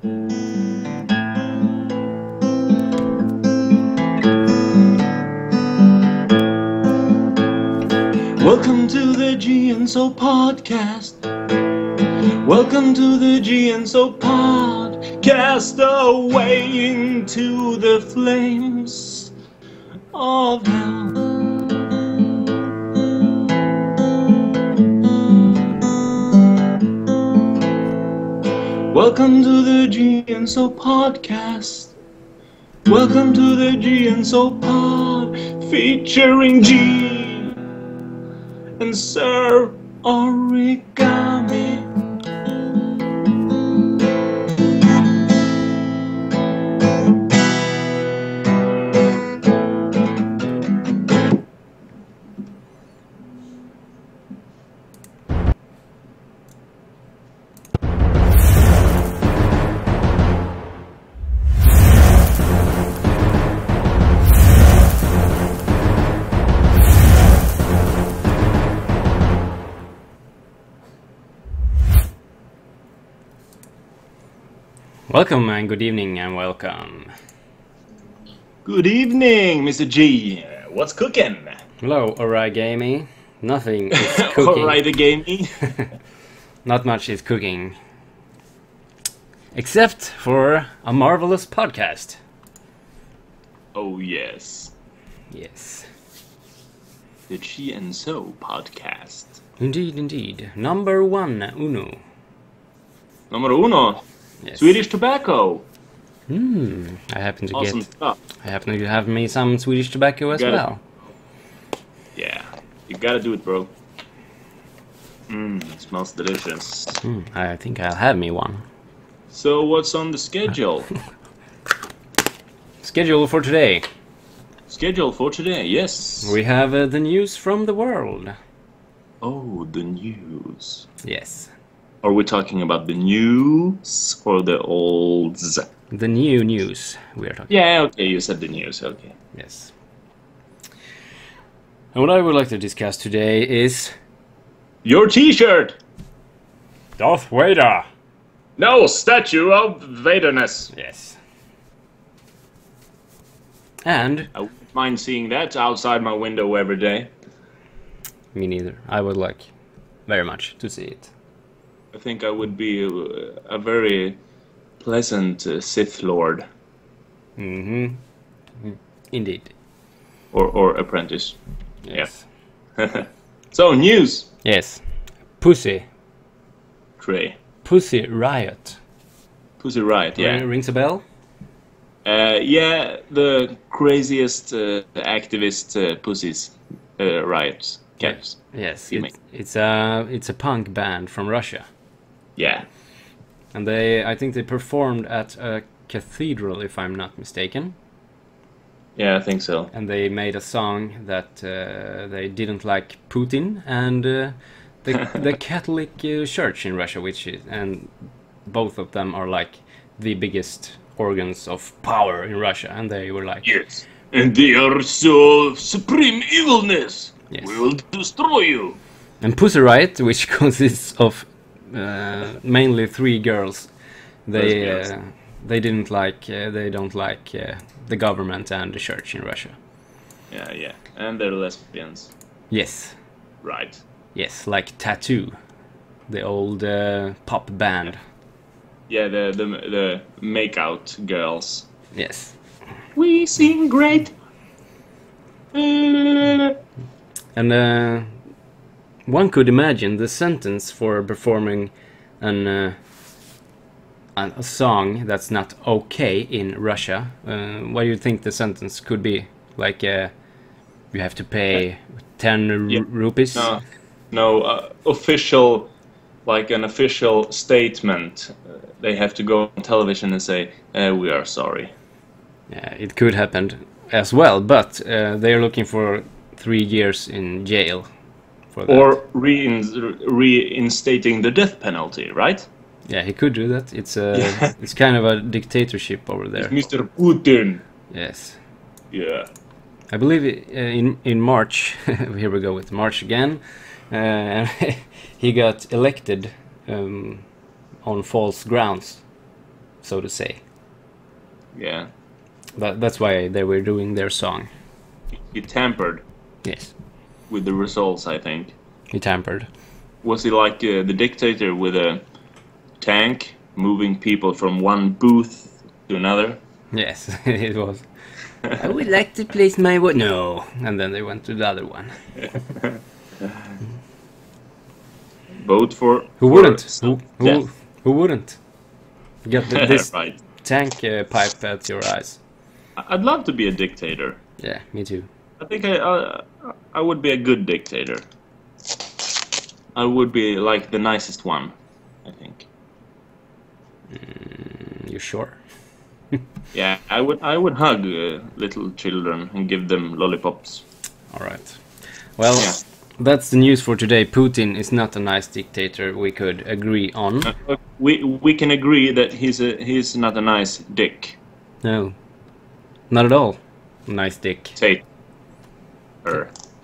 Welcome to the G&So podcast. Welcome to the G&So podcast. Away into the flames of hell. Welcome to the G&So podcast. Welcome to the G&So pod, featuring G and Sir Origami. Welcome and good evening and welcome. Good evening, Mr. G. What's cooking? Hello, Origami. Nothing is cooking. Origami. Not much is cooking. Except for a marvelous podcast. Oh, yes. Yes. The G&So podcast. Indeed, indeed. Number one, uno. Numero uno. Yes. Swedish tobacco. I happen to Awesome stuff. I happen to have me some Swedish tobacco as well. Yeah, you gotta do it, bro. It smells delicious. I think I'll have me one. So what's on the schedule? Schedule for today. Schedule for today, yes. We have the news from the world. Oh, the news. Yes. Are we talking about the news or the olds? The new news we are talking. Yeah, okay, you said the news, okay. Yes. And what I would like to discuss today is Your t-shirt! Darth Vader. No, statue of Vaderness. Yes. And I wouldn't mind seeing that outside my window every day. me neither. I would like very much to see it. I think I would be a very pleasant Sith Lord. Indeed. Or apprentice. Yes. Yeah. So, news! Yes. Pussy. Trey. Pussy Riot. Pussy Riot, yeah. Rings a bell? Yeah, the craziest activist pussies riots. Camps. Yes. It's a punk band from Russia. Yeah. And I think they performed at a cathedral, if I'm not mistaken. Yeah, I think so. And they made a song that they didn't like Putin and the Catholic Church in Russia, and both of them are like the biggest organs of power in Russia, and they were like, yes, and they are so supreme evilness. Yes. We will destroy you. And Pussy Riot, which consists of mainly three girls, they don't like the government and the church in Russia. Yeah, and they're lesbians. Yes. Right. Yes, like Tattoo, the old pop band. Yeah, the make-out girls. Yes. We sing great. And one could imagine the sentence for performing a song that's not okay in Russia. What do you think the sentence could be? Like, you have to pay 10 rupees? No, official, like an official statement. They have to go on television and say, we are sorry. Yeah, it could happen as well, but they're looking for 3 years in jail for that. Or reinstating the death penalty, right? Yeah, he could do that. It's kind of a dictatorship over there. It's Mr. Putin. Yes. Yeah. I believe in March, here we go with March again, he got elected on false grounds. so to say. Yeah. That's why they were doing their song. He tampered Yes, with the results, I think. he tampered. Was he like the dictator with a tank moving people from one booth to another? Yes, it was. I would like to place my vote. No, and then they went to the other one. Vote for... Who for wouldn't? death. Who wouldn't? Get this Right. tank pipe at your eyes. I'd love to be a dictator. Yeah, me too. I think I would be a good dictator. I would be like the nicest one, I think. You sure? Yeah, I would hug little children and give them lollipops. All right. Well, Yeah. that's the news for today. Putin is not a nice dictator. We could agree on. We can agree that he's not a nice dick. No, not at all. Nice dick. Tate.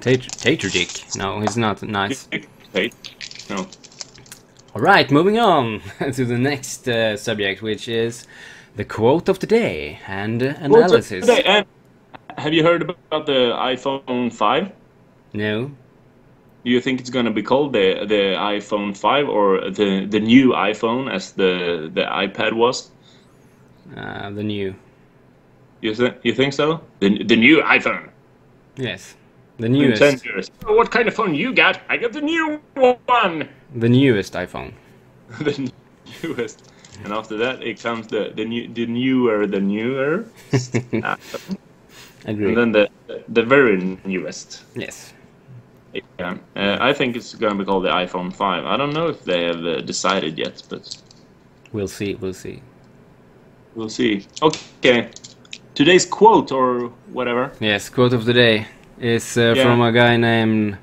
Tater dick. No, he's not nice. Tate. No. All right, moving on to the next subject, which is the quote of the day and analysis. Today, and have you heard about the iPhone 5? No. Do you think it's gonna be called the iPhone 5 or the new iPhone as the iPad was? The new. You think so? The new iPhone. Yes. The In newest. 10 years. Oh, what kind of phone you got? I got the new one. The newest iPhone. The newest. And after that, it comes the newer. Agree. And then the very newest. Yes. Yeah. I think it's gonna be called the iPhone 5. I don't know if they have decided yet, but We'll see. We'll see. we'll see. Okay. Today's quote or whatever. Yes. Quote of the day is Yeah. from a guy named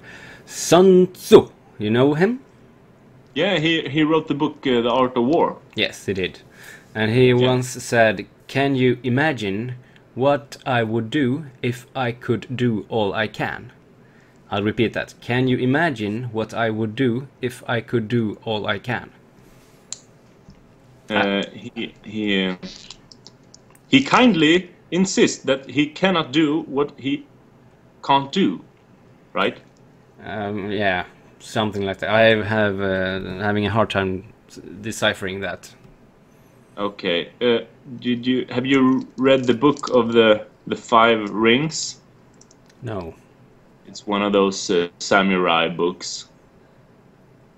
Sun Tzu. You know him? Yeah, he wrote the book The Art of War. Yes, he did. And he once said, "Can you imagine what I would do if I could do all I can?" I'll repeat that. Can you imagine what I would do if I could do all I can? He kindly insists that he cannot do what he can't do, right? Yeah, something like that. I have having a hard time deciphering that. Okay. Have you read the book of the Five Rings? No. It's one of those samurai books.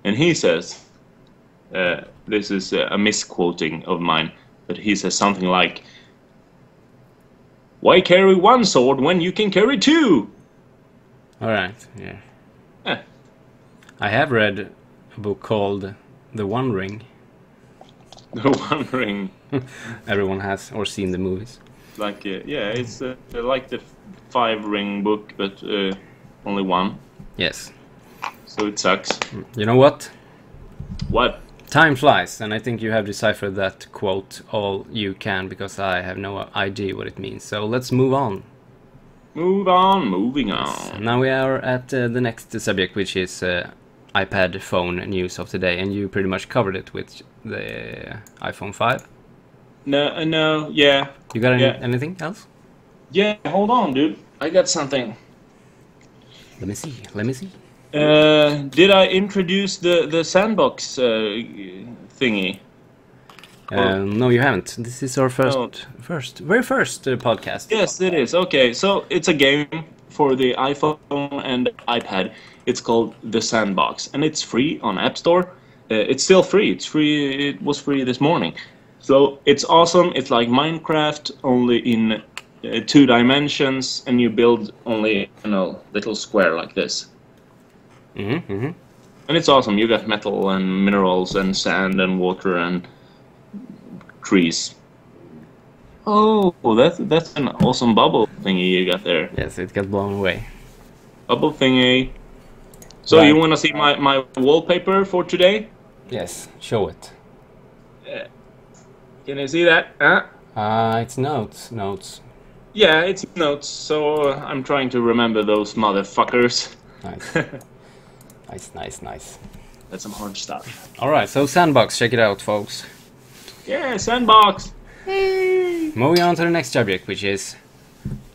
And he says, this is a misquoting of mine, but he says something like, "Why carry one sword when you can carry two?" All right. Yeah. Eh. I have read a book called The One Ring. The One Ring. Everyone has or seen the movies. Like, yeah, it's like the Five Ring book, but only one. Yes. So it sucks. You know what? What? Time flies, and I think you have deciphered that quote all you can, because I have no idea what it means. So let's move on. Moving on. Now we are at the next subject, which is iPad phone news of the day, and you pretty much covered it with the iPhone 5. No, yeah. You got anything else? Yeah, hold on, dude. I got something. Let me see. Did I introduce the sandbox thingy? No, you haven't. This is our No. very first podcast. Yes, it is. Okay, so it's a game for the iPhone and iPad. It's called The Sandbox, and it's free on App Store. It's still free. It's free. It was free this morning. So it's awesome. It's like Minecraft, only in 2 dimensions, and you build only, little square like this. And it's awesome. You got metal and minerals and sand and water and trees. Oh, that's an awesome bubble thingy you got there. Yes, it got blown away. Bubble thingy. So Right. you want to see my wallpaper for today? Yes, show it. Can you see that? It's notes. Yeah, it's notes. So I'm trying to remember those motherfuckers. Nice. Nice. That's some hard stuff. All right, so Sandbox, check it out, folks. Yeah, sandbox. Moving on to the next subject, which is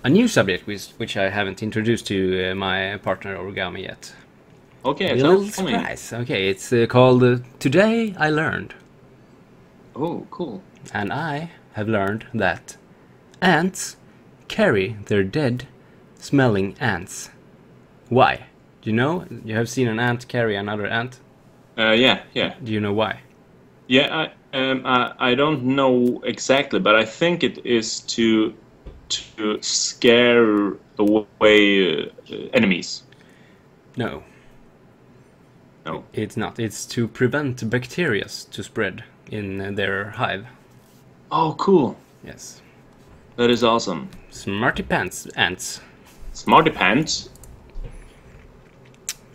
a new subject which I haven't introduced to my partner Origami yet. Okay, A tell little me. surprise. Okay, it's called Today I Learned. Oh, cool. And I have learned that ants carry their dead, smelling ants. Why? Do you know? You have seen an ant carry another ant? Yeah. Do you know why? Yeah, I don't know exactly, but I think it is to scare away enemies. No. No. It's not. It's to prevent bacteria to spread in their hive. Oh, cool. Yes. That is awesome. Smarty pants ants. Smarty pants.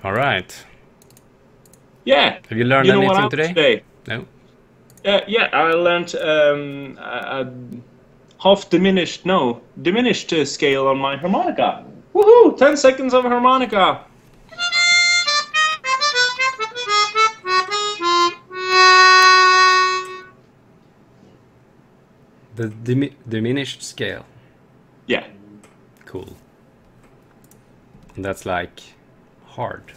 All right. Yeah. Have you learned You know what anything I today? No. Yeah, I learned a diminished scale on my harmonica. Woohoo! 10 seconds of harmonica. The diminished scale. Yeah. Cool. And that's like hard.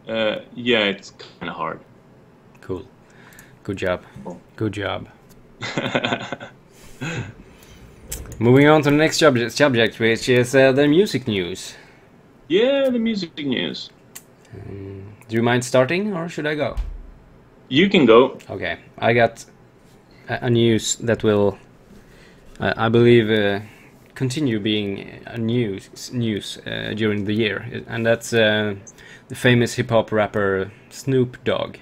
Yeah, it's kind of hard. Cool. Good job. Cool. Good job. Moving on to the next subject, which is the music news. Yeah, the music news. Do you mind starting, or should I go? You can go. Okay, I got a news that will, I believe, continue being a news during the year, and that's the famous hip-hop rapper Snoop Dogg.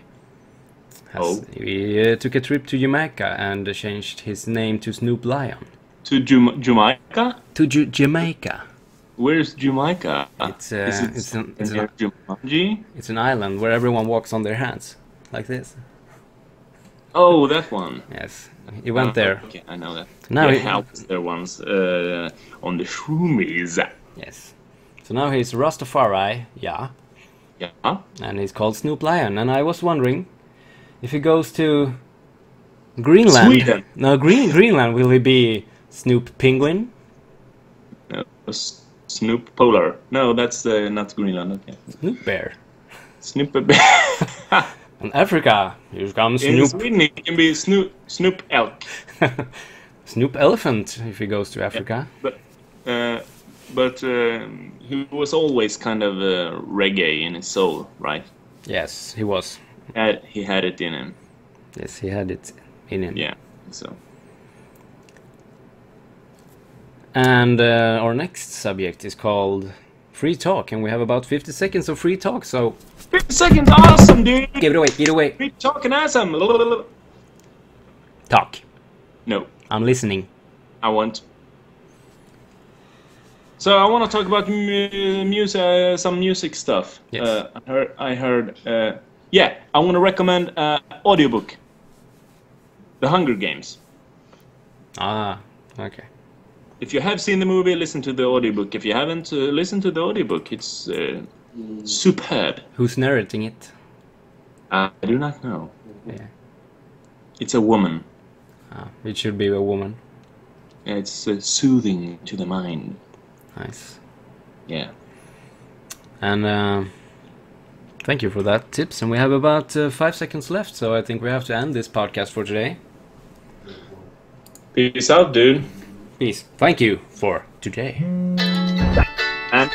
He took a trip to Jamaica and changed his name to Snoop Lion. To Jamaica? To Jamaica. Where's Jamaica? It's near Jumanji? It's an island where everyone walks on their hands, like this. Oh, that one. Yes, he went there. Okay, I know that. Now he helped there once on the shroomies. Yes. So now he's Rastafari, yeah. Yeah. And he's called Snoop Lion. And I was wondering if he goes to Greenland. Sweden. No, Greenland. Will he be Snoop Penguin? Snoop Polar. No, that's not Greenland. Okay. Snoop Bear. Snoop Bear. And Africa, here comes Snoop. In Sweden, it can be Snoop Elk. Snoop Elephant if he goes to Africa. Yeah, but he was always kind of reggae in his soul, right? Yes, he was. He had it in him. Yes, he had it in him. Yeah, so. And our next subject is called Free Talk, and we have about 50 seconds of free talk, so... 50 seconds, awesome, dude! Give it away, get away! Free talking awesome! Talk. No. I'm listening. I want. So I want to talk about music, some music stuff. Yes. I heard. Yeah, I want to recommend audiobook. The Hunger Games. Ah, okay. If you have seen the movie, listen to the audiobook. If you haven't, listen to the audiobook. It's superb. Who's narrating it? I do not know. Yeah. It's a woman. Ah, it should be a woman. Yeah, it's soothing to the mind. Nice. Yeah. And thank you for that tips. And we have about 5 seconds left, so I think we have to end this podcast for today. Peace out, dude. Peace. Thank you for today. And